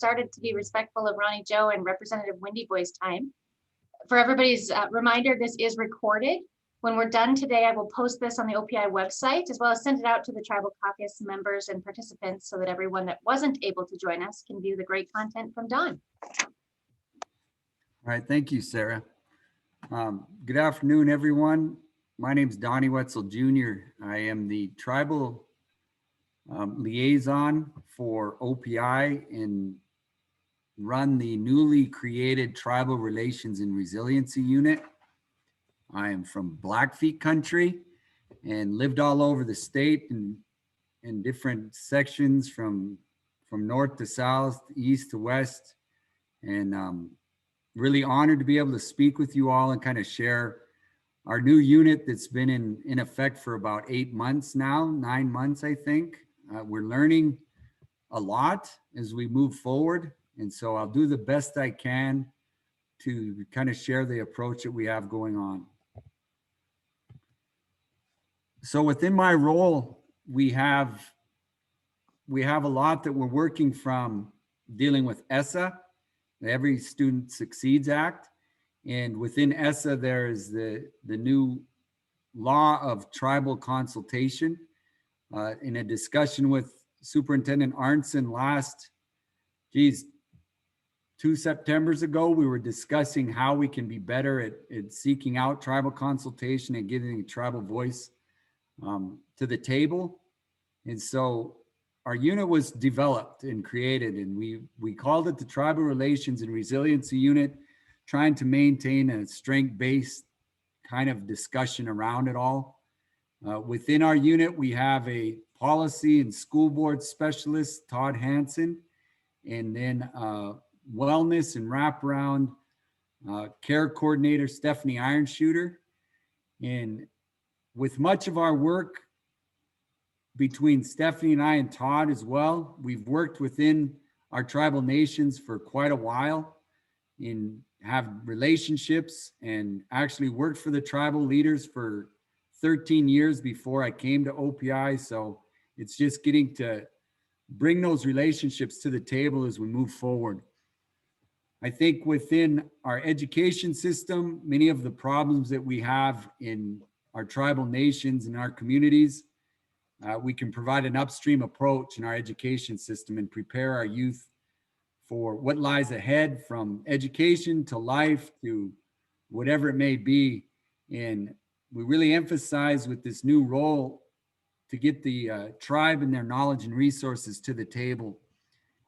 started to be respectful of Ronnie Joe and Representative Windy Boy's time. For everybody's reminder, this is recorded. When we're done today, I will post this on the OPI website, as well as send it out to the Tribal Caucus members and participants so that everyone that wasn't able to join us can view the great content from Don. All right, thank you, Sarah. Good afternoon, everyone. My name is Donnie Wetzel Jr. I am the tribal liaison for OPI and run the newly created Tribal Relations and Resiliency Unit. I am from Blackfeet country and lived all over the state and in different sections from north to south, east to west, and really honored to be able to speak with you all and kind of share our new unit that's been in effect for about 8 months now, 9 months, I think. We're learning a lot as we move forward. And so I'll do the best I can to kind of share the approach that we have going on. So within my role, we have a lot that we're working from dealing with ESSA, the Every Student Succeeds Act. And within ESSA, there is the new law of tribal consultation. In a discussion with Superintendent Arnson last, 2 Septembers ago, we were discussing how we can be better at seeking out tribal consultation and getting a tribal voice to the table. And so our unit was developed and created, and we called it the Tribal Relations and Resiliency Unit, trying to maintain a strength-based kind of discussion around it all. Within our unit, we have a policy and school board specialist, Todd Hansen, and then wellness and wraparound care coordinator, Stephanie Ironshooter. And with much of our work between Stephanie and I and Todd as well, we've worked within our tribal nations for quite a while and have relationships, and actually worked for the tribal leaders for 13 years before I came to OPI. So it's just getting to bring those relationships to the table as we move forward. I think within our education system, many of the problems that we have in our tribal nations and our communities, we can provide an upstream approach in our education system and prepare our youth for what lies ahead, from education to life to whatever it may be. And we really emphasize with this new role to get the tribe and their knowledge and resources to the table,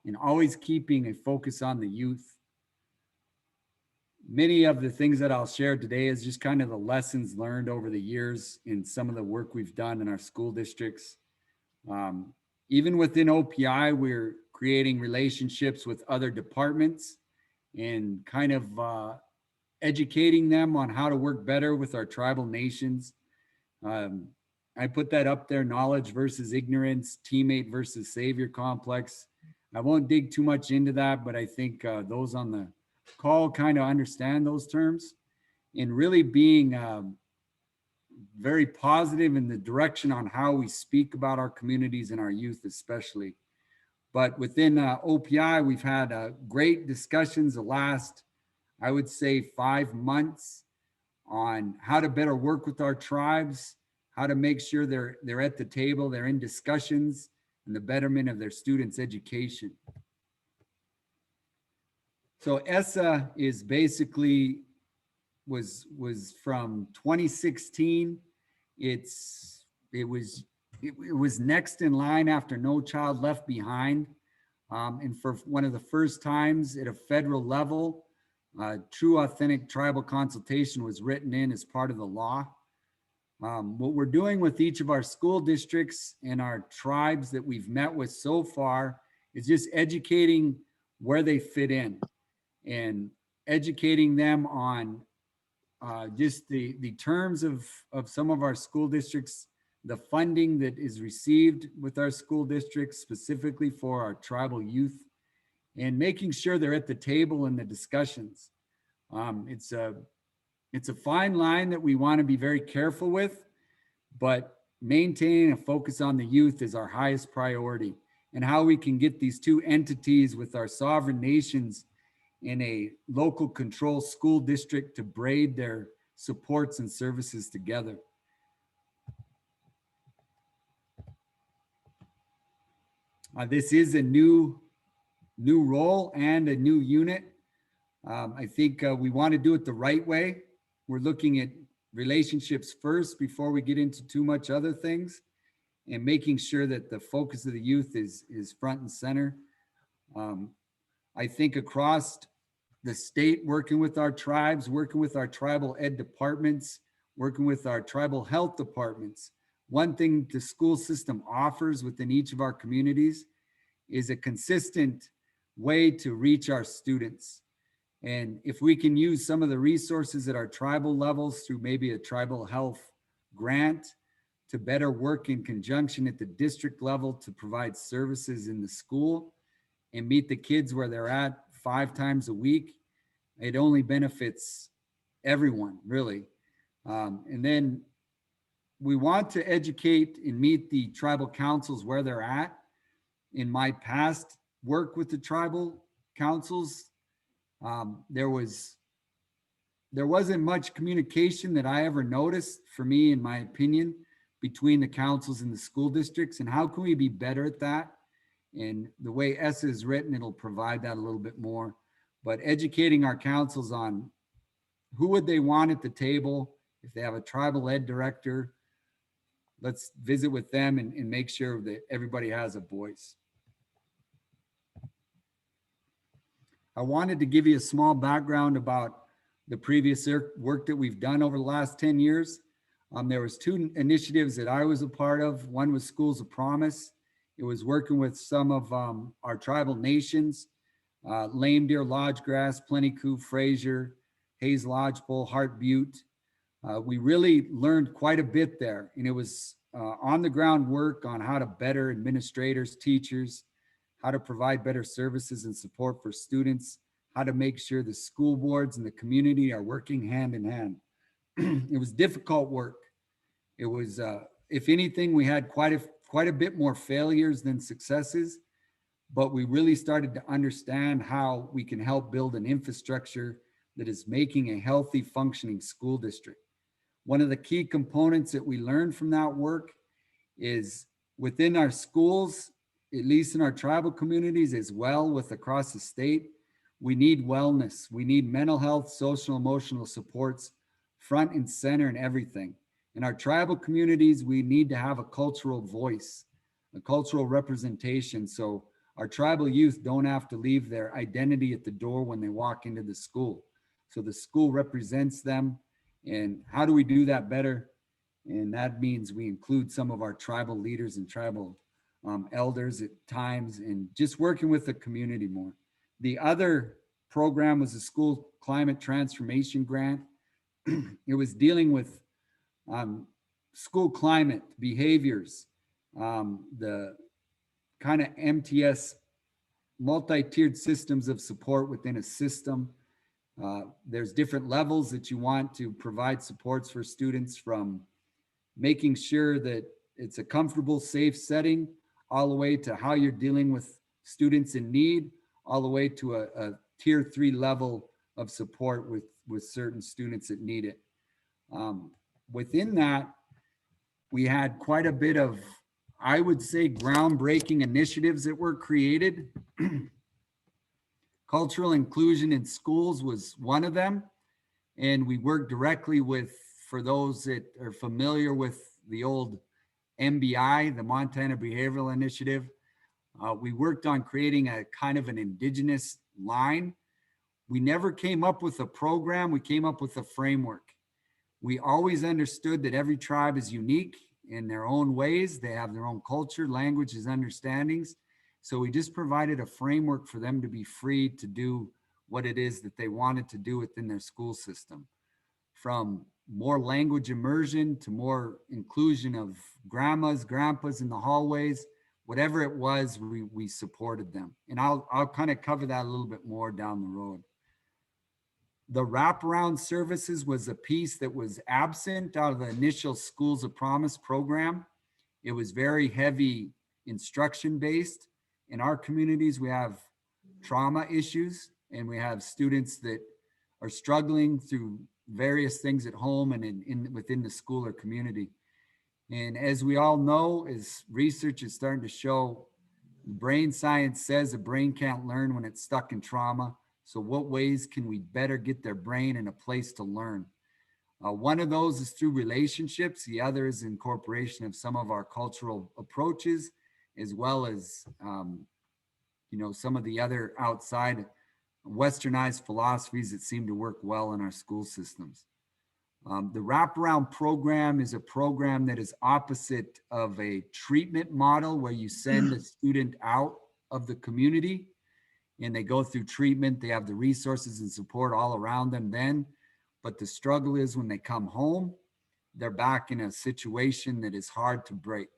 and always keeping a focus on the youth. Many of the things that I'll share today is just kind of the lessons learned over the years in some of the work we've done in our school districts. Even within OPI, we're creating relationships with other departments and kind of educating them on how to work better with our tribal nations. I put that up there, knowledge versus ignorance, teammate versus savior complex. I won't dig too much into that, but I think those on the call kind of understand those terms, and really being very positive in the direction on how we speak about our communities and our youth especially. But within OPI, we've had great discussions the last, I would say, 5 months on how to better work with our tribes, how to make sure they're at the table, they're in discussions, and the betterment of their students' education. So ESSA is basically was from 2016. It was next in line after No Child Left Behind, and for one of the first times at a federal level, true authentic tribal consultation was written in as part of the law. What we're doing with each of our school districts and our tribes that we've met with so far is just educating where they fit in and educating them on just the terms of some of our school districts, the funding that is received with our school districts specifically for our tribal youth, and making sure they're at the table in the discussions. It's a fine line that we want to be very careful with, but maintaining a focus on the youth is our highest priority. and how we can get these two entities with our sovereign nations in a local control school district to braid their supports and services together. This is a new role and a new unit. I think we want to do it the right way. We're looking at relationships first before we get into too much other things, and making sure that the focus of the youth is front and center. I think across the state, working with our tribes, working with our tribal ed departments, working with our tribal health departments, one thing the school system offers within each of our communities is a consistent way to reach our students. And if we can use some of the resources at our tribal levels through maybe a tribal health grant to better work in conjunction at the district level to provide services in the school and meet the kids where they're at 5 times a week, it only benefits everyone, really. And then we want to educate and meet the tribal councils where they're at. In my past work with the tribal councils, there wasn't much communication that I ever noticed, for me, in my opinion, between the councils and the school districts. And how can we be better at that? And the way ESSA is written, it'll provide that a little bit more. But educating our councils on who would they want at the table. If they have a tribal ed director, let's visit with them and make sure that everybody has a voice. I wanted to give you a small background about the previous work that we've done over the last 10 years. There was 2 initiatives that I was a part of. One was Schools of Promise. It was working with some of our tribal nations, Lame Deer, Lodgegrass, Plenty Coupe, Fraser, Hayes Lodgepole, Hart Butte. We really learned quite a bit there, and it was on the ground work on how to better administrators, teachers, how to provide better services and support for students, how to make sure the school boards and the community are working hand in hand. It was difficult work. It was, if anything, we had quite a bit more failures than successes, but we really started to understand how we can help build an infrastructure that is making a healthy, functioning school district. One of the key components that we learned from that work is within our schools, at least in our tribal communities as well with across the state, we need wellness. We need mental health, social, emotional supports front and center in everything. In our tribal communities, we need to have a cultural voice, a cultural representation. So our tribal youth don't have to leave their identity at the door when they walk into the school. So the school represents them. And how do we do that better? And that means we include some of our tribal leaders and tribal elders at times, and just working with the community more. The other program was a school climate transformation grant. It was dealing with school climate behaviors, the kind of MTS multi-tiered systems of support within a system. There's different levels that you want to provide supports for students, from making sure that it's a comfortable, safe setting, all the way to how you're dealing with students in need, all the way to a tier 3 level of support with certain students that need it. Within that, we had quite a bit of, I would say, groundbreaking initiatives that were created. Cultural inclusion in schools was one of them. And we worked directly with, for those that are familiar with the old MBI, the Montana Behavioral Initiative, we worked on creating a kind of an indigenous line. We never came up with a program, we came up with a framework. We always understood that every tribe is unique in their own ways. They have their own culture, languages, understandings. So we just provided a framework for them to be free to do what it is that they wanted to do within their school system. From more language immersion to more inclusion of grandmas, grandpas in the hallways, whatever it was, we supported them. And I'll kind of cover that a little bit more down the road. The wraparound services was a piece that was absent out of the initial Schools of Promise program. It was very heavy instruction based. in our communities, we have trauma issues, and we have students that are struggling through various things at home and within the school or community. And as we all know, as research is starting to show, brain science says a brain can't learn when it's stuck in trauma. So what ways can we better get their brain in a place to learn? One of those is through relationships. The other is incorporation of some of our cultural approaches, as well as, some of the other outside westernized philosophies that seem to work well in our school systems. The Wraparound Program is a program that is opposite of a treatment model where you send a student out of the community and they go through treatment. They have the resources and support all around them then. But the struggle is when they come home, they're back in a situation that is hard to break.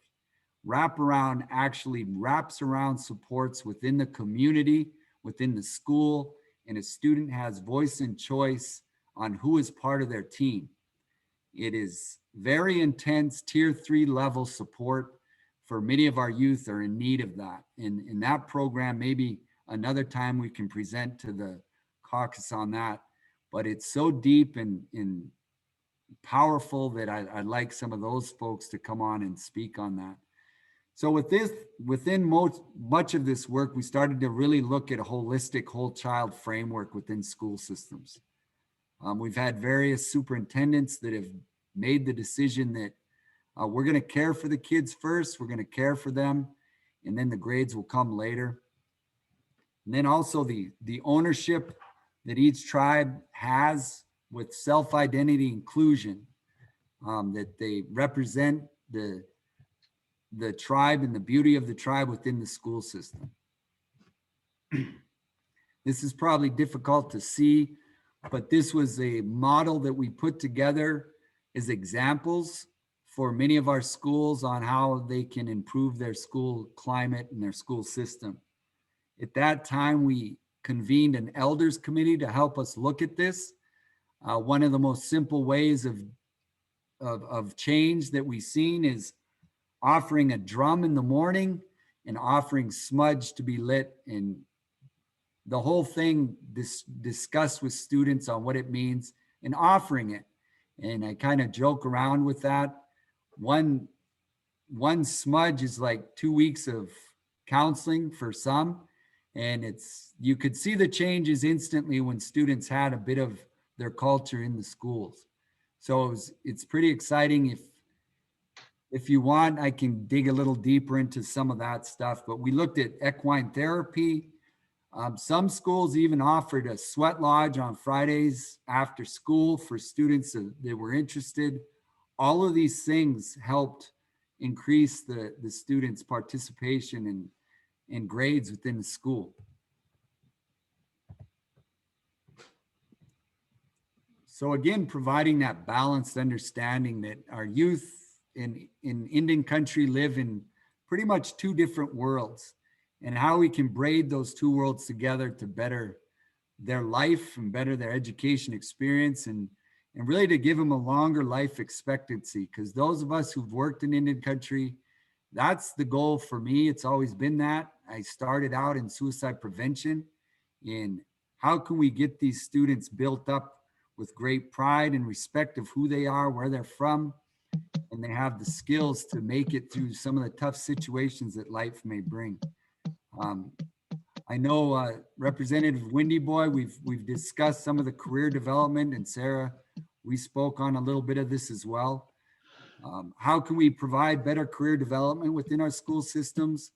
Wraparound actually wraps around supports within the community, within the school, and a student has voice and choice on who is part of their team. It is very intense tier 3 level support for many of our youth are in need of that. And in that program, maybe another time we can present to the caucus on that, but it's so deep and powerful that I'd like some of those folks to come on and speak on that. So within much of this work, we started to really look at a holistic whole child framework within school systems. We've had various superintendents that have made the decision that we're going to care for the kids first, we're going to care for them, and then the grades will come later. And then also the ownership that each tribe has with self-identity inclusion, that they represent the tribe and the beauty of the tribe within the school system. This is probably difficult to see, but this was a model that we put together as examples for many of our schools on how they can improve their school climate and their school system. At that time, we convened an elders committee to help us look at this. One of the most simple ways of change that we've seen is offering a drum in the morning and offering smudge to be lit, and the whole thing discussed with students on what it means and offering it. And I kind of joke around with that. One smudge is like 2 weeks of counseling for some, and you could see the changes instantly when students had a bit of their culture in the schools. So it's pretty exciting. If you want, I can dig a little deeper into some of that stuff, but we looked at equine therapy. Some schools even offered a sweat lodge on Fridays after school for students that were interested. All of these things helped increase the students' participation in grades within the school. So again, providing that balanced understanding that our youth in Indian country live in pretty much two different worlds, and how we can braid those two worlds together to better their life and better their education experience, and really to give them a longer life expectancy. Because those of us who've worked in Indian country, that's the goal for me. It's always been that. I started out in suicide prevention, and how can we get these students built up with great pride and respect of who they are, where they're from, and they have the skills to make it through some of the tough situations that life may bring. I know Representative Windy Boy, we've discussed some of the career development, and Sarah, we spoke on a little bit of this as well. How can we provide better career development within our school systems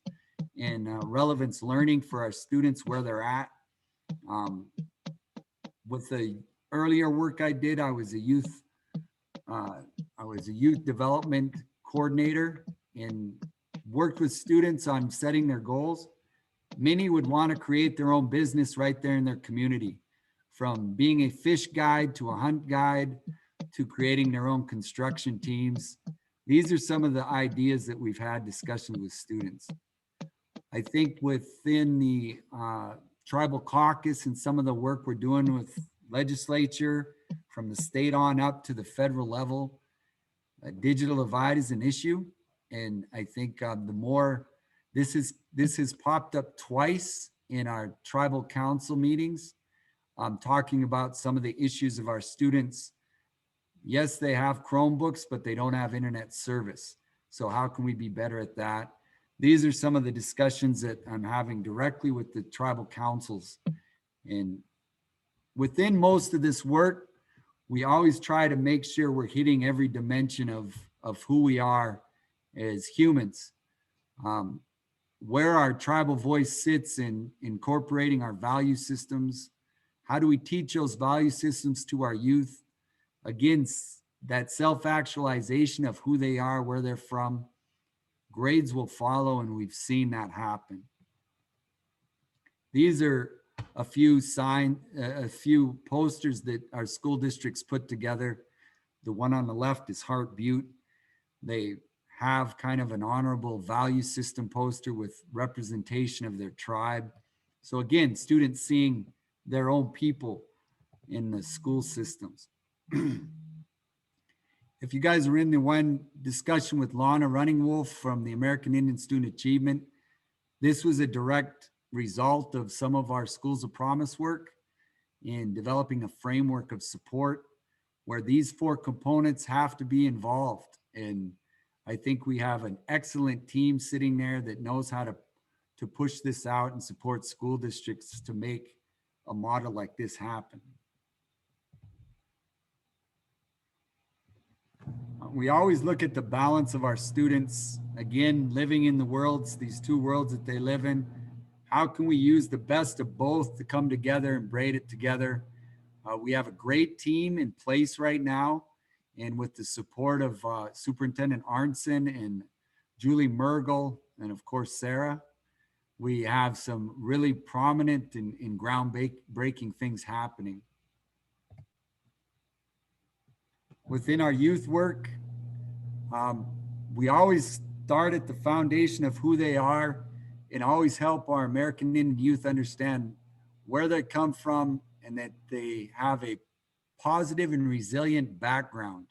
and relevance learning for our students where they're at? With the earlier work I did, I was a youth development coordinator and worked with students on setting their goals. Many would want to create their own business right there in their community, from being a fish guide to a hunt guide to creating their own construction teams. These are some of the ideas that we've had discussions with students. I think within the tribal caucus and some of the work we're doing with legislature from the state on up to the federal level, digital divide is an issue. And I think the more This has popped up twice in our tribal council meetings, talking about some of the issues of our students. Yes, they have Chromebooks, but they don't have internet service. So how can we be better at that? These are some of the discussions that I'm having directly with the tribal councils. And within most of this work, we always try to make sure we're hitting every dimension of who we are as humans. Where our tribal voice sits in incorporating our value systems. How do we teach those value systems to our youth? Again, that self-actualization of who they are, where they're from. Grades will follow, and we've seen that happen. These are a few posters that our school districts put together. The one on the left is Hart Butte. They have kind of an honorable value system poster with representation of their tribe. So again, students seeing their own people in the school systems. If you guys were in the one discussion with Lana Running Wolf from the American Indian Student Achievement, this was a direct result of some of our Schools of Promise work in developing a framework of support where these 4 components have to be involved. And I think we have an excellent team sitting there that knows how to push this out and support school districts to make a model like this happen. We always look at the balance of our students, again, living in the worlds, these 2 worlds that they live in. How can we use the best of both to come together and braid it together? We have a great team in place right now. And with the support of Superintendent Arnson and Julie Mergel, and of course, Sarah, we have some really prominent and groundbreaking things happening. Within our youth work, we always start at the foundation of who they are and always help our American Indian youth understand where they come from and that they have a positive and resilient background.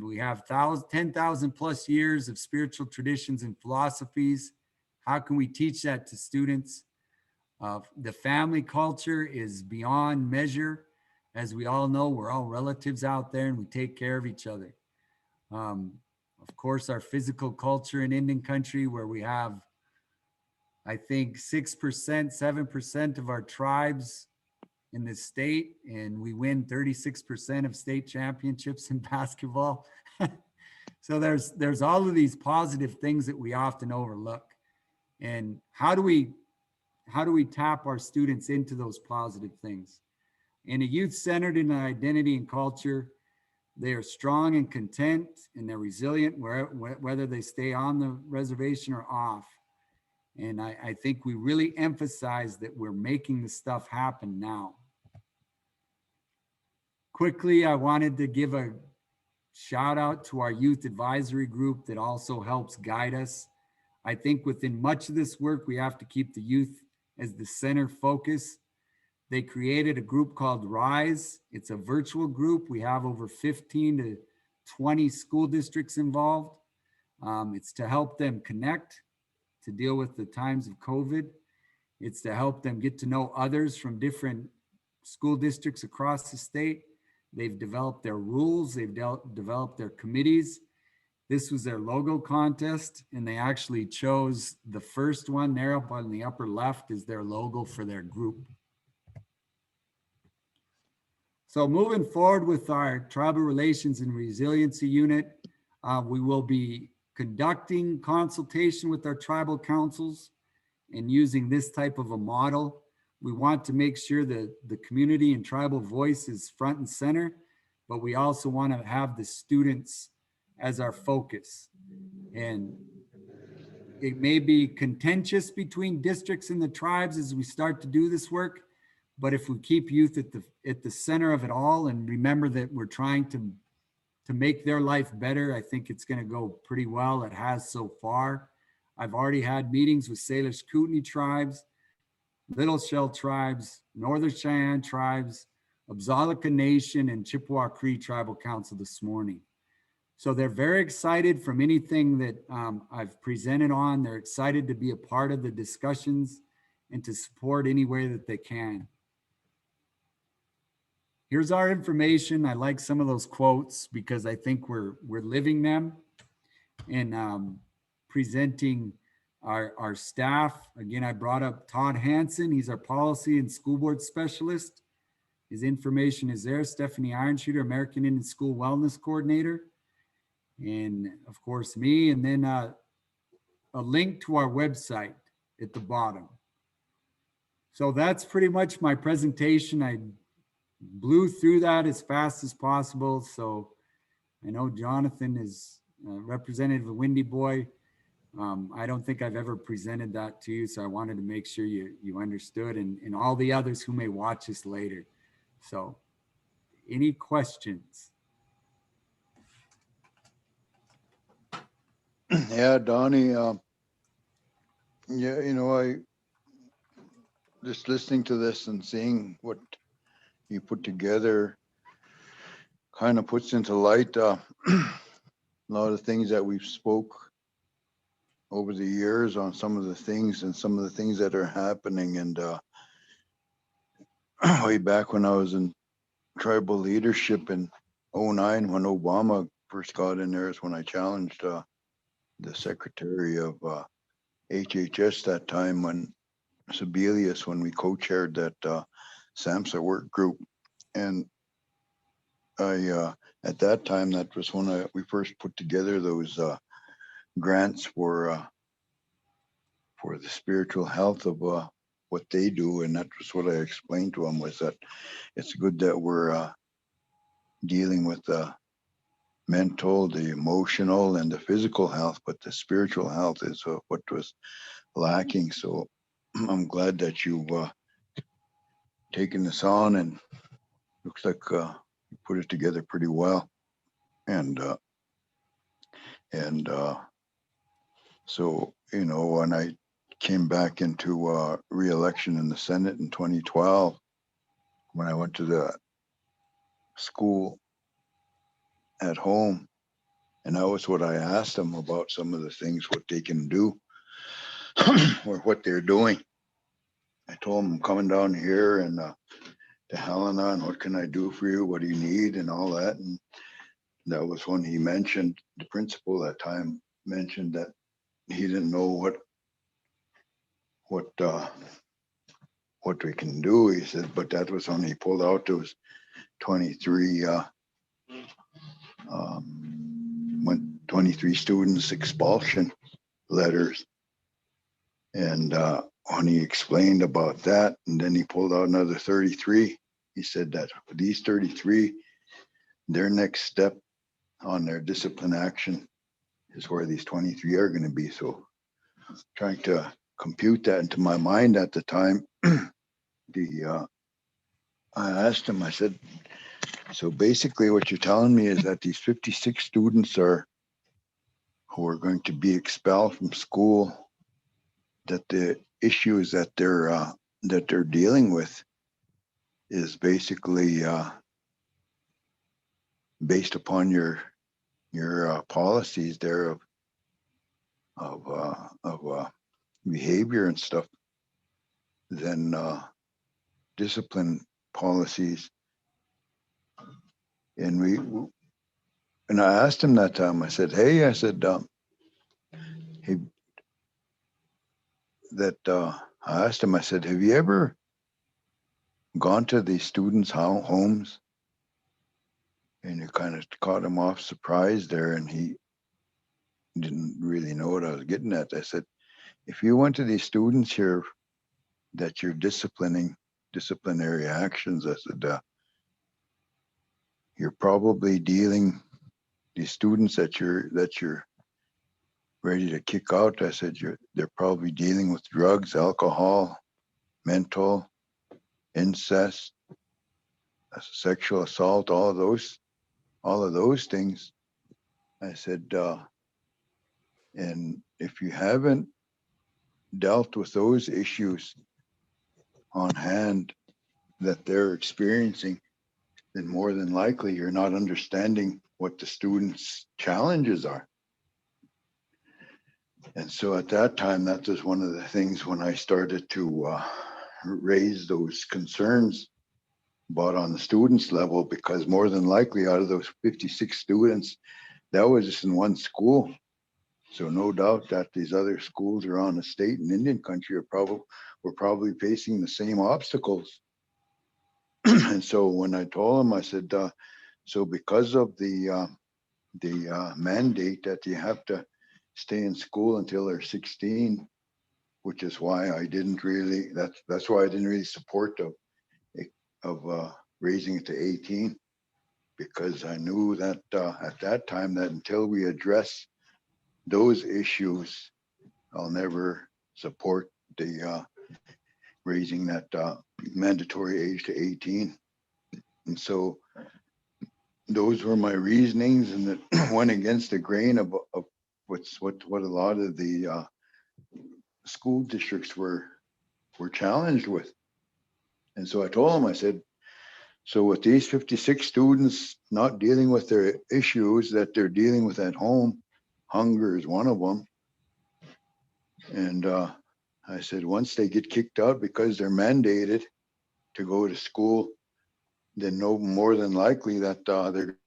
We have 10,000 plus years of spiritual traditions and philosophies. How can we teach that to students? The family culture is beyond measure. As we all know, we're all relatives out there and we take care of each other. Of course, our physical culture in Indian country, where we have, I think, 6%, 7% of our tribes in this state, and we win 36% of state championships in basketball. So there's all of these positive things that we often overlook. And how do we tap our students into those positive things? In a youth centered in identity and culture, they are strong and content, and they're resilient whether they stay on the reservation or off. And I think we really emphasize that we're making this stuff happen now. Quickly, I wanted to give a shout out to our youth advisory group that also helps guide us. I think within much of this work, we have to keep the youth as the center focus. They created a group called RISE. It's a virtual group. We have over 15 to 20 school districts involved. It's to help them connect, to deal with the times of COVID. It's to help them get to know others from different school districts across the state. They've developed their rules. They've developed their committees. This was their logo contest, and they actually chose the first one there up on the upper left is their logo for their group. So moving forward with our Tribal Relations and Resiliency Unit, we will be conducting consultation with our tribal councils and using this type of a model. We want to make sure that the community and tribal voice is front and center, but we also want to have the students as our focus. And it may be contentious between districts and the tribes as we start to do this work, but if we keep youth at the center of it all and remember that we're trying to make their life better, I think it's going to go pretty well. It has so far. I've already had meetings with Salish Kootenai tribes, Little Shell tribes, Northern Cheyenne tribes, Abzalika Nation, and Chippewa Cree Tribal Council this morning. So they're very excited from anything that I've presented on. They're excited to be a part of the discussions and to support any way that they can. Here's our information. I like some of those quotes because I think we're living them and presenting our staff. Again, I brought up Todd Hansen. He's our policy and school board specialist. His information is there. Stephanie Ironshooter, American Indian School Wellness Coordinator. And of course, me. And then a link to our website at the bottom. So that's pretty much my presentation. I blew through that as fast as possible. So I know Jonathan is representative of Windy Boy. I don't think I've ever presented that to you, so I wanted to make sure you understood, and all the others who may watch this later. So any questions? Yeah, Donnie, yeah, I just listening to this and seeing what you put together kind of puts into light a lot of things that we've spoke over the years on some of the things that are happening. And way back when I was in tribal leadership in 2009, when Obama first got in there, is when I challenged the secretary of HHS that time, when Sebelius, when we co-chaired that SAMHSA work group. And I at that time, that was when we first put together those grants for the spiritual health of what they do. And that was what I explained to them, was that it's good that we're dealing with the mental, the emotional, and the physical health, but the spiritual health is what was lacking. So I'm glad that you've taken this on, and looks like you put it together pretty well. And so, when I came back into re-election in the Senate in 2012, when I went to the school at home, and that was what I asked them about, some of the things, what they can do or what they're doing. I told them I'm coming down here and to Helena, and what can I do for you? What do you need? And all that. And that was when he mentioned, the principal that time mentioned that he didn't know what we can do. He said, but that was when he pulled out those 23 23 students expulsion letters. And when he explained about that, and then he pulled out another 33, he said that for these 33, their next step on their discipline action is where these 23 are going to be. So trying to compute that into my mind at the time, I asked him, I said, so basically what you're telling me is that these 56 students who are going to be expelled from school, that the issues that they're dealing with is basically based upon your policies there of behavior and stuff, then discipline policies. And I asked him that time, I said, hey, I asked him, I said, have you ever gone to the students' homes? And it kind of caught him off surprise there, and he didn't really know what I was getting at. I said, if you went to these students here that you're disciplinary actions, I said, you're probably dealing, these students that you're ready to kick out, I said, they're probably dealing with drugs, alcohol, mental, incest, sexual assault, all of those things. I said, and if you haven't dealt with those issues on hand that they're experiencing, then more than likely you're not understanding what the students' challenges are. And so at that time, that was one of the things when I started to raise those concerns, but on the students level, because more than likely out of those 56 students, that was just in one school. So no doubt that these other schools around the state and Indian country were probably facing the same obstacles. And so when I told them, I said, so because of the mandate that you have to stay in school until they're 16, which is why I didn't really, that's why I didn't really support of raising it to 18, because I knew that at that time that until we address those issues, I'll never support the raising that mandatory age to 18. And so those were my reasonings, and that went against the grain of what a lot of the school districts were challenged with. And so I told them, I said, so with these 56 students not dealing with their issues that they're dealing with at home, hunger is one of them. And I said, once they get kicked out because they're mandated to go to school, then no more than likely that they're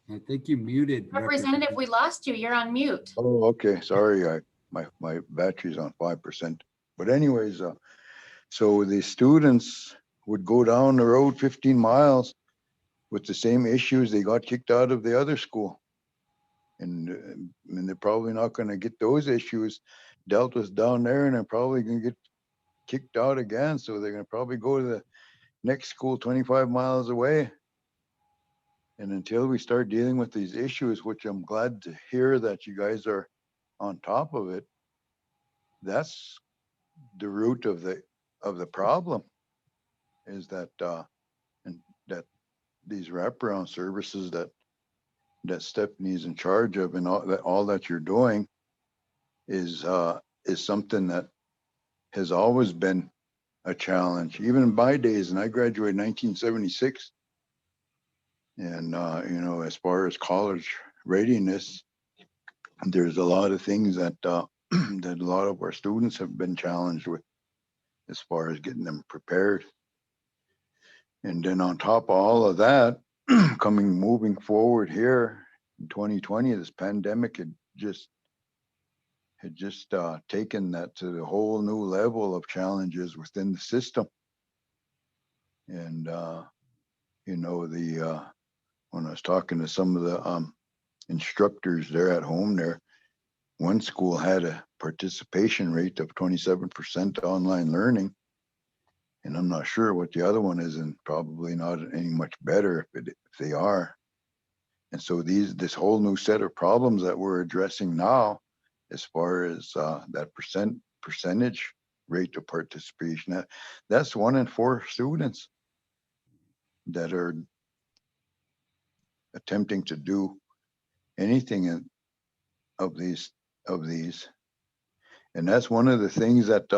I think you muted. Representative, we lost you. You're on mute. Oh, okay. Sorry, my battery's on 5%. But anyways, so the students would go down the road 15 miles with the same issues. They got kicked out of the other school, and they're probably not going to get those issues dealt with down there, and they're probably going to get kicked out again. So they're going to probably go to the next school 25 miles away. And until we start dealing with these issues, which I'm glad to hear that you guys are on top of it, that's the root of the problem, is that and that these wraparound services that Stephanie's in charge of, and all that you're doing is something that has always been a challenge, even in my days. And I graduated in 1976. And as far as college readiness, there's a lot of things that that a lot of our students have been challenged with as far as getting them prepared. And then on top of all of that, moving forward here in 2020, this pandemic had just taken that to the whole new level of challenges within the system. And when I was talking to some of the instructors there at home there, one school had a participation rate of 27% online learning, and I'm not sure what the other one is, and probably not any much better if they are. And so this whole new set of problems that we're addressing now, as far as that percentage rate of participation, that's 1 in 4 students that are attempting to do anything of these. And that's one of the things that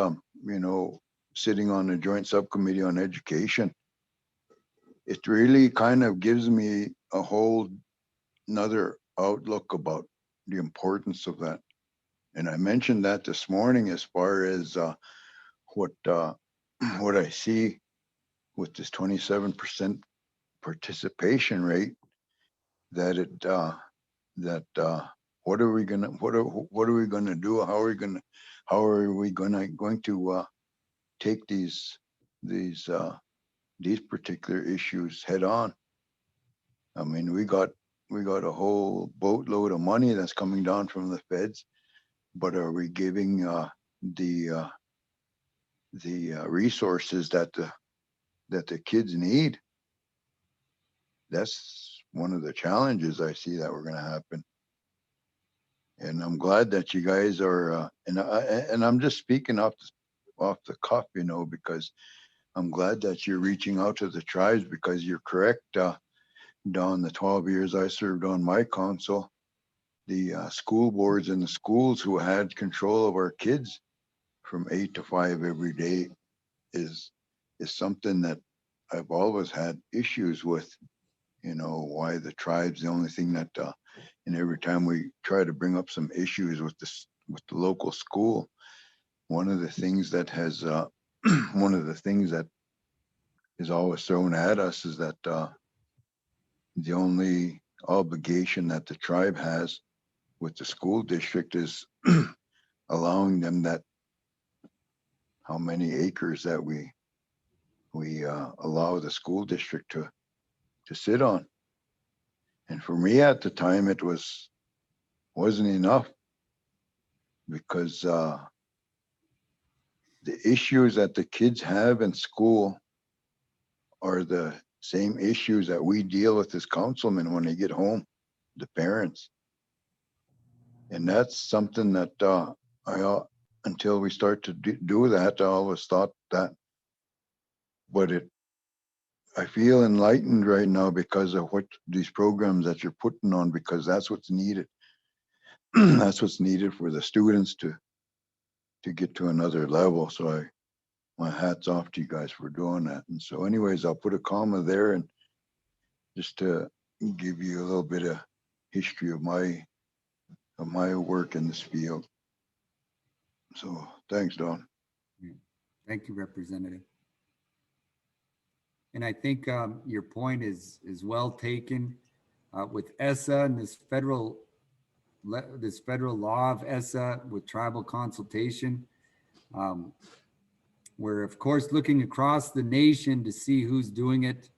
sitting on the joint subcommittee on education, it really kind of gives me a whole another outlook about the importance of that. And I mentioned that this morning as far as what I see with this 27% participation rate, that what are we gonna do? How are we going to take these particular issues head on? I mean, we got a whole boatload of money that's coming down from the feds, but are we giving the resources that the kids need? That's one of the challenges I see that we're going to happen. And I'm glad that you guys are, and I'm just speaking off the cuff, because I'm glad that you're reaching out to the tribes, because you're correct. Down the 12 years I served on my council, the school boards in the schools who had control of our kids from 8 to 5 every day is something that I've always had issues with. You know, why the tribe's the only thing that, and every time we try to bring up some issues with with the local school, one of the things that has, one of the things that is always thrown at us is that the only obligation that the tribe has with the school district is allowing them that how many acres that we allow the school district to sit on. And for me at the time, it wasn't enough, because the issues that the kids have in school are the same issues that we deal with as councilmen when they get home, the parents. And that's something that until we start to do that, I always thought that, but I feel enlightened right now because of what these programs that you're putting on, because that's what's needed. That's what's needed for the students to get to another level. So my hat's off to you guys for doing that. And so anyways, I'll put a comma there, and just to give you a little bit of history of my work in this field. So thanks, Don. Thank you, Representative. And I think your point is well taken with ESSA and this federal law of ESSA with tribal consultation. We're of course looking across the nation to see who's doing it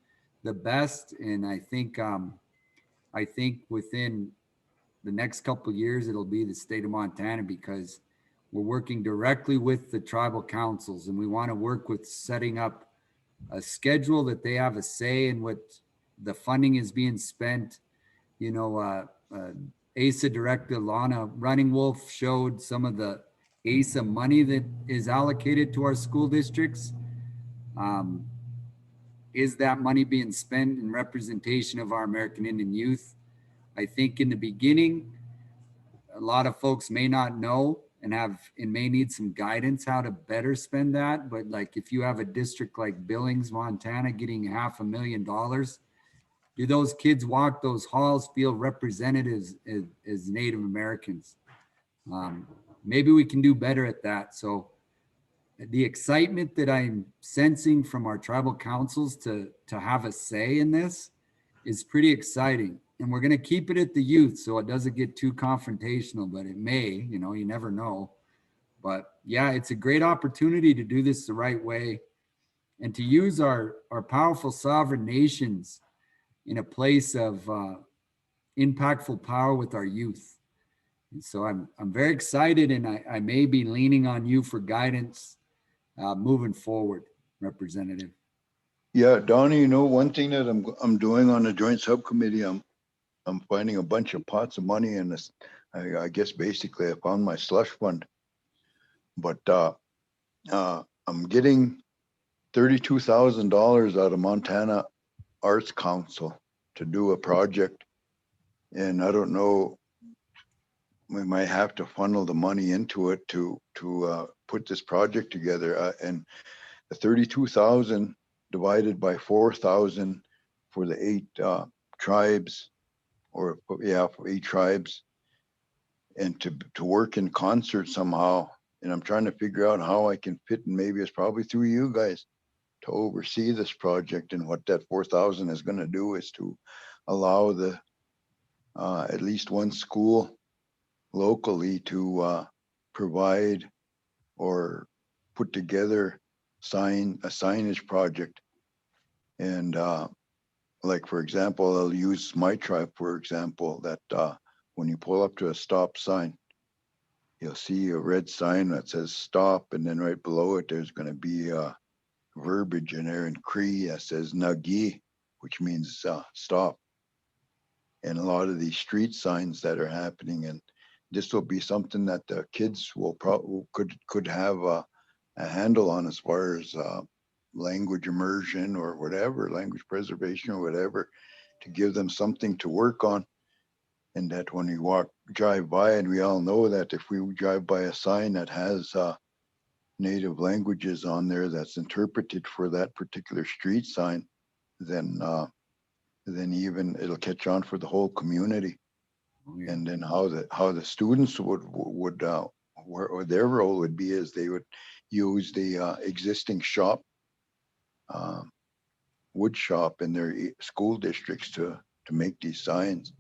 the best. And I think within the next couple of years, it'll be the state of Montana, because we're working directly with the tribal councils, and we want to work with setting up a schedule that they have a say in what the funding is being spent. You know, ASA Director Lana Running Wolf showed some of the ASA money that is allocated to our school districts. Is that money being spent in representation of our American Indian youth? I think in the beginning, a lot of folks may not know and may need some guidance how to better spend that. But like, if you have a district like Billings, Montana, getting $500,000, do those kids walk those halls, feel represented as Native Americans? Maybe we can do better at that. So the excitement that I'm sensing from our tribal councils to have a say in this is pretty exciting. And we're going to keep it at the youth so it doesn't get too confrontational, but it may, you know, you never know. But yeah, it's a great opportunity to do this the right way and to use our powerful sovereign nations in a place of impactful power with our youth. And so I'm very excited, and I may be leaning on you for guidance moving forward, Representative. Yeah, Donnie, you know, one thing that I'm doing on the joint subcommittee, I'm finding a bunch of pots of money in this. I guess basically I found my slush fund, but I'm getting $32,000 out of Montana Arts Council to do a project. And I don't know, we might have to funnel the money into it to put this project together. And the 32,000 divided by 4,000 for the 8 tribes, or yeah, for 8 tribes, and to work in concert somehow. And I'm trying to figure out how I can fit, and maybe it's probably through you guys, to oversee this project. And what that 4,000 is going to do is to allow the at least one school locally to provide or put together a signage project. And like, for example, I'll use my tribe, for example, that when you pull up to a stop sign, you'll see a red sign that says stop, and then right below it, there's going to be verbiage in there in Cree that says nagi, which means stop. And a lot of these street signs that are happening, and this will be something that the kids will probably could have a handle on, as far as language immersion or whatever, language preservation or whatever, to give them something to work on. And that when we drive by, and we all know that if we drive by a sign that has native languages on there that's interpreted for that particular street sign, then even it'll catch on for the whole community. Oh, yeah. And then how the students would or their role would be is they would use the existing shop, wood shop in their school districts to make these signs.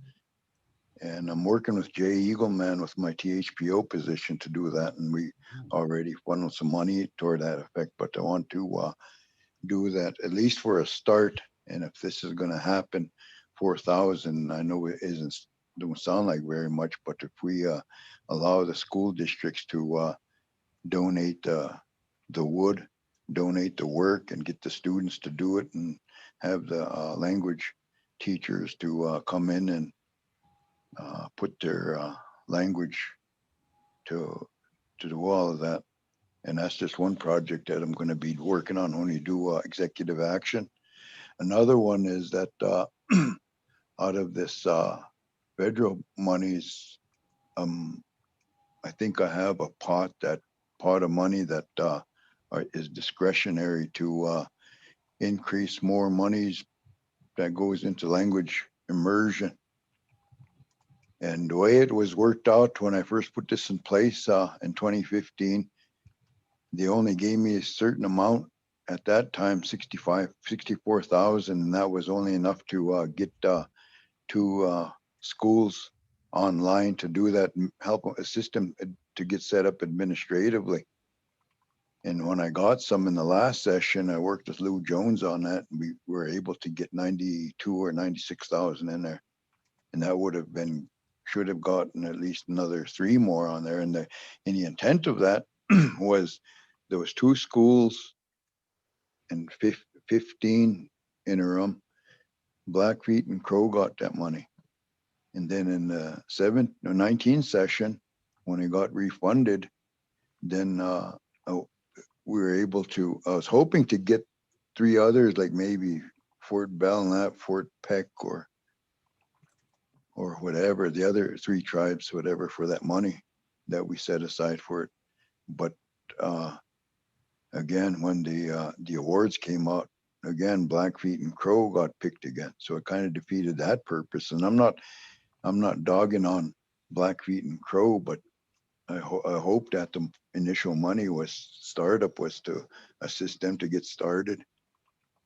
And I'm working with Jay Eagleman with my THPO position to do that. And we already funneled some money toward that effect, but I want to do that at least for a start. And if this is going to happen, 4,000, I know it don't sound like very much, but if we allow the school districts to donate the wood, donate the work, and get the students to do it, and have the language teachers to come in and put their language to do all of that. And that's just one project that I'm going to be working on when you do executive action. Another one is that out of this federal monies, I think I have a pot of money that is discretionary to increase more monies that goes into language immersion. And the way it was worked out when I first put this in place in 2015, they only gave me a certain amount at that time, 64,000, and that was only enough to get two schools online to do that, and help assist them to get set up administratively. And when I got some in the last session, I worked with Lou Jones on that, and we were able to get 92 or 96,000 in there. And that should have gotten at least another 3 more on there. And the intent of that was there was 2 schools and 15 interim. Blackfeet and Crow got that money. And then in the 19 session, when it got refunded, then we were able to, I was hoping to get 3 others, like maybe Fort Belknap, Fort Peck, or whatever, the other 3 tribes, whatever, for that money that we set aside for it. But again, when the awards came out, again, Blackfeet and Crow got picked again. So it kind of defeated that purpose. And I'm not dogging on Blackfeet and Crow, but I hope that the initial money startup was to assist them to get started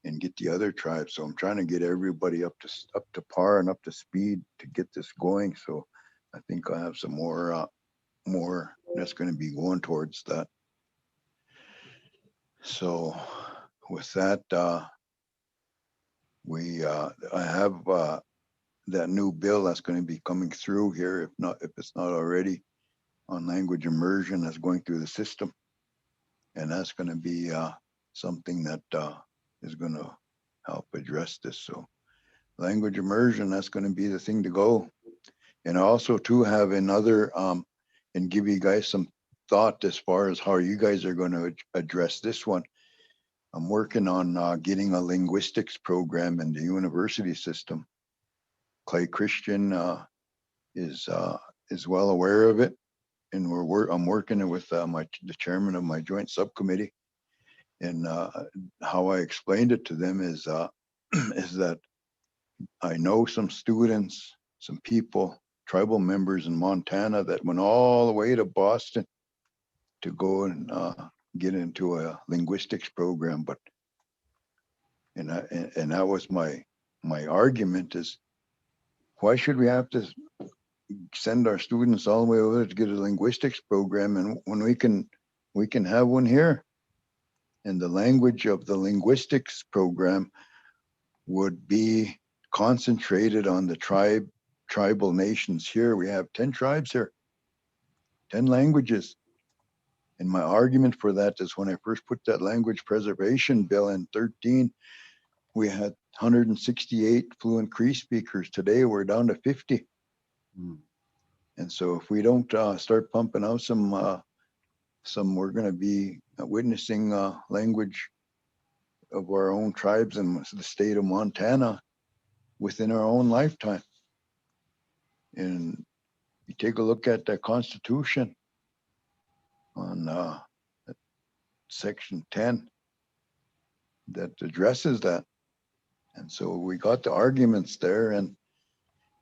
and get the other tribes. So I'm trying to get everybody up to par and up to speed to get this going. So I think I have some more that's going to be going towards that. So with that, I have that new bill that's going to be coming through here, if it's not already, on language immersion, that's going through the system. And that's going to be something that is going to help address this. So language immersion, that's going to be the thing to go. And also to have another, and give you guys some thought as far as how you guys are going to address this one. I'm working on getting a linguistics program in the university system. Clay Christian is well aware of it, and I'm working with the chairman of my joint subcommittee. And how I explained it to them is is that I know some students, some people, tribal members in Montana that went all the way to Boston to go and get into a linguistics program. But and that was my argument is, why should we have to send our students all the way over to get a linguistics program, and when we can have one here? And the language of the linguistics program would be concentrated on the tribal nations here. We have 10 tribes here, 10 languages. And my argument for that is, when I first put that language preservation bill in 13, we had 168 fluent Cree speakers. Today we're down to 50. And so if we don't start pumping out some, we're going to be witnessing language of our own tribes in the state of Montana within our own lifetime. And you take a look at the Constitution on section 10 that addresses that. And so we got the arguments there, and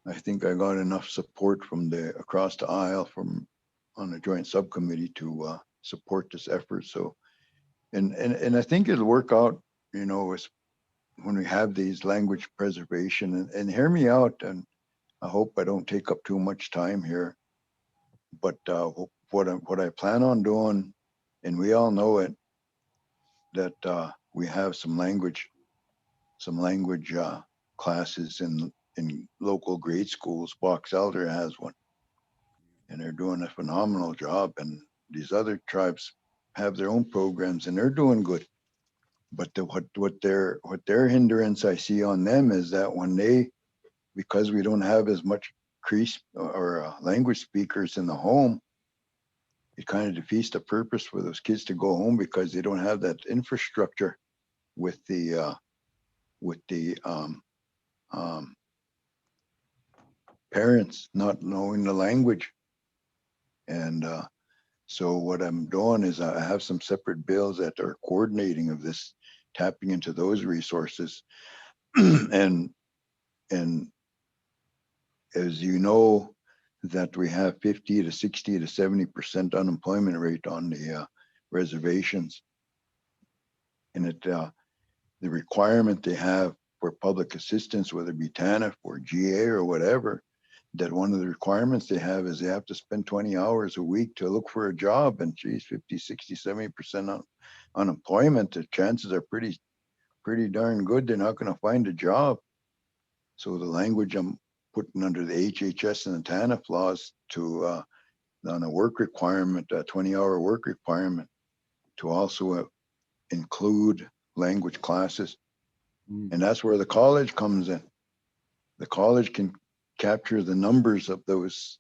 I think I got enough support from across the aisle from on the joint subcommittee to support this effort. So, and I think it'll work out, you know, when we have these language preservation, and hear me out, and I hope I don't take up too much time here, but what I plan on doing, and we all know it, that we have some language classes in local grade schools. Box Elder has one, and they're doing a phenomenal job. And these other tribes have their own programs, and they're doing good. But what their hindrance I see on them is that because we don't have as much Cree or language speakers in the home, it kind of defeats the purpose for those kids to go home, because they don't have that infrastructure with the parents not knowing the language. And so what I'm doing is I have some separate bills that are coordinating of this, tapping into those resources. and as you know, that we have 50 to 60 to 70% unemployment rate on the reservations. And the requirement they have for public assistance, whether it be TANF or GA or whatever, that one of the requirements they have is they have to spend 20 hours a week to look for a job. And geez, 50, 60, 70% unemployment, the chances are pretty darn good they're not going to find a job. So the language I'm putting under the HHS and the TANF laws to on a work requirement, a 20-hour work requirement, to also include language classes. And that's where the college comes in. The college can capture the numbers of those,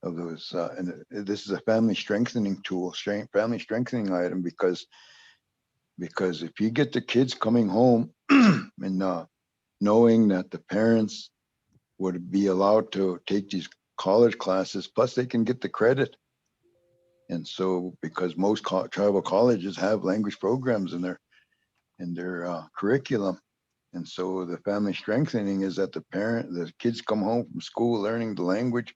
and this is a family strengthening tool, family strengthening item, because if you get the kids coming home and knowing that the parents would be allowed to take these college classes, plus they can get the credit. And so, because most tribal colleges have language programs in their curriculum. And so the family strengthening is that the kids come home from school learning the language,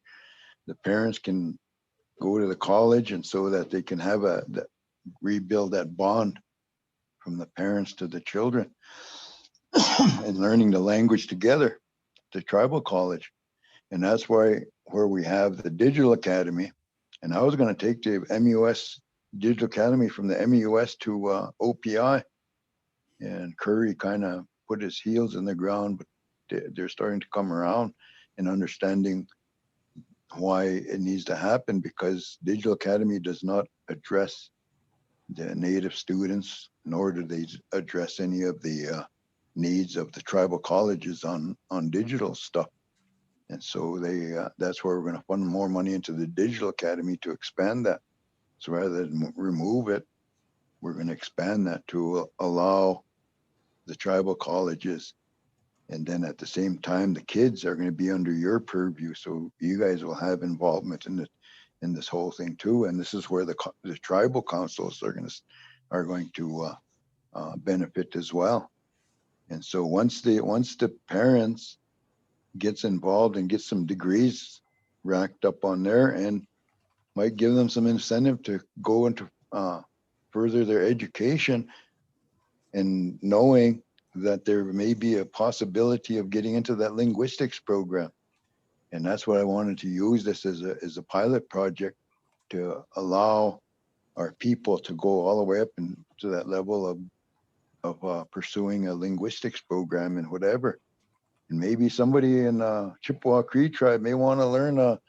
the parents can go to the college, and so that they can have rebuild that bond from the parents to the children and learning the language together, the tribal college. And that's where we have the Digital Academy. And I was going to take the MUS Digital Academy from the MUS to OPI. And Curry kind of put his heels in the ground, but they're starting to come around and understanding why it needs to happen, because Digital Academy does not address the Native students, nor do they address any of the needs of the tribal colleges on digital stuff. And so that's where we're going to fund more money into the Digital Academy to expand that. So rather than remove it, we're going to expand that to allow the tribal colleges. And then at the same time, the kids are going to be under your purview. So you guys will have involvement in this whole thing too. And this is where the tribal councils are going to benefit as well. And so once the parents gets involved and gets some degrees racked up on there, and might give them some incentive to go into further their education, and knowing that there may be a possibility of getting into that linguistics program. And that's what I wanted to use this as a pilot project, to allow our people to go all the way up to that level of pursuing a linguistics program and whatever. And maybe somebody in Chippewa Cree tribe may want to learn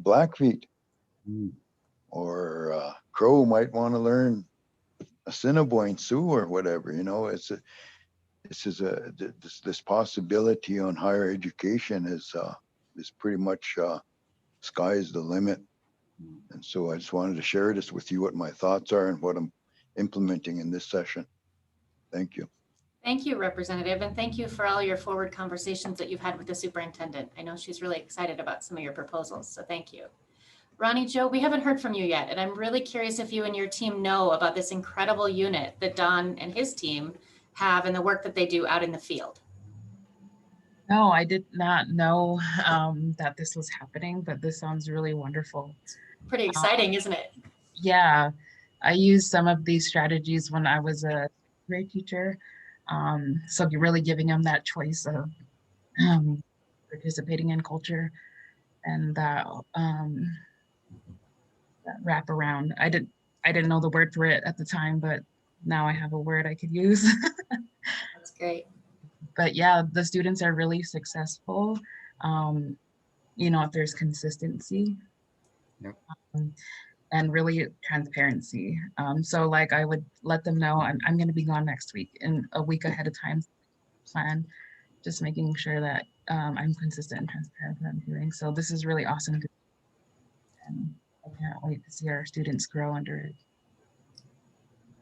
Blackfeet, or Crow might want to learn Assiniboine Sioux or whatever. You know, this possibility on higher education is pretty much sky's the limit. And so I just wanted to share this with you, what my thoughts are and what I'm implementing in this session. Thank you. Thank you, Representative, and thank you for all your forward conversations that you've had with the superintendent. I know she's really excited about some of your proposals, so thank you. Ronnie Joe, we haven't heard from you yet, and I'm really curious if you and your team know about this incredible unit that Don and his team have and the work that they do out in the field. No, I did not know that this was happening, but this sounds really wonderful. Pretty exciting, isn't it? Yeah, I used some of these strategies when I was a grade teacher. So you're really giving them that choice of participating in culture and that wraparound. I didn't know the word for it at the time, but now I have a word I could use. That's great. But yeah, the students are really successful. You know, if there's consistency. Yep. And really transparency. So like I would let them know I'm going to be gone next week, and a week ahead of time plan, just making sure that I'm consistent and transparent with what I'm doing. So this is really awesome. And I can't wait to see our students grow under it.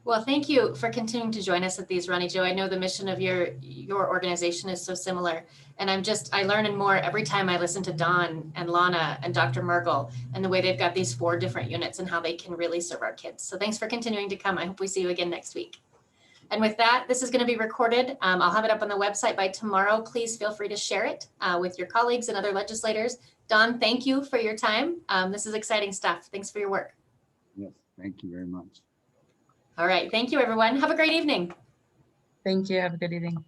Well, thank you for continuing to join us at these, Ronnie Joe. I know the mission of your organization is so similar, and I learn more every time I listen to Don and Lana and Dr. Mergel and the way they've got these 4 different units and how they can really serve our kids. So thanks for continuing to come. I hope we see you again next week. And with that, this is going to be recorded. I'll have it up on the website by tomorrow. Please feel free to share it with your colleagues and other legislators. Don, thank you for your time. This is exciting stuff. Thanks for your work. Yes, thank you very much. All right. Thank you, everyone. Have a great evening. Thank you. Have a good evening.